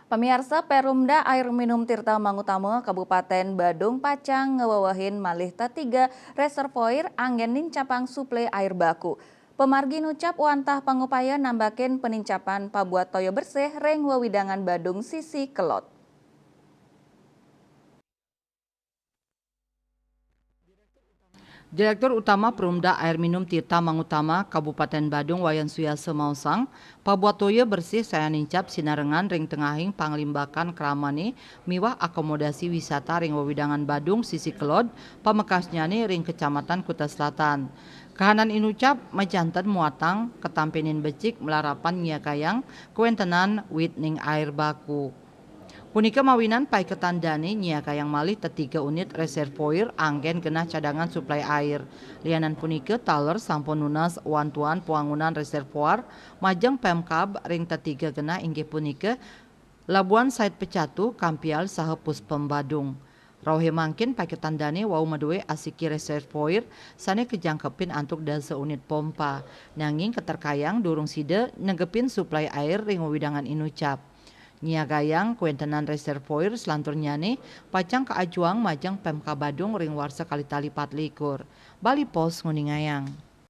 Pemirsa Perumda Air Minum Tirta Mangutama Kabupaten Badung Pacang ngewawahin malih tiga reservoir anggen nincapang suplai air baku. Pemargi nucap wantah pangupaya nambakin penincapan pabuat toyo bersih reng wawidangan Badung sisi kelot. Direktur Utama Perumda Air Minum Tirta Mangutama Kabupaten Badung Wayan Suyase Mausang, pabuat toya bersih saya nincap sinarengan ring tengahing panglimbakan keramani miwah akomodasi wisata ring wawidangan Badung sisi kelod pamekasnya nih ring kecamatan Kuta Selatan. Kahanan inucap majanten muatang ketampenin becik melarapan nyiakayang kuentenan wit ning air baku. Punika mawinan pai ketandani nyiakayang malih tiga unit reservoir anggen genah cadangan suplai air. Lianan punika taler sampun nunas wantuan puangunan reservoir majeng Pemkab ring tiga genah inggih punika Labuan Said Pecatu Kampial saha Puspem Badung. Rauhe mangkin pai ketandani wau madue asiki reservoir sane kejangkepin antuk dasa unit pompa. Nanging keterkayang durung side negepin suplai air ring widangan inucap. Nyiagayang kuentenan reservoir selanturnya nih pacang keajuang majang Pemka Badung ring warsa kali tali 4 likur. Bali Pos nguningayang.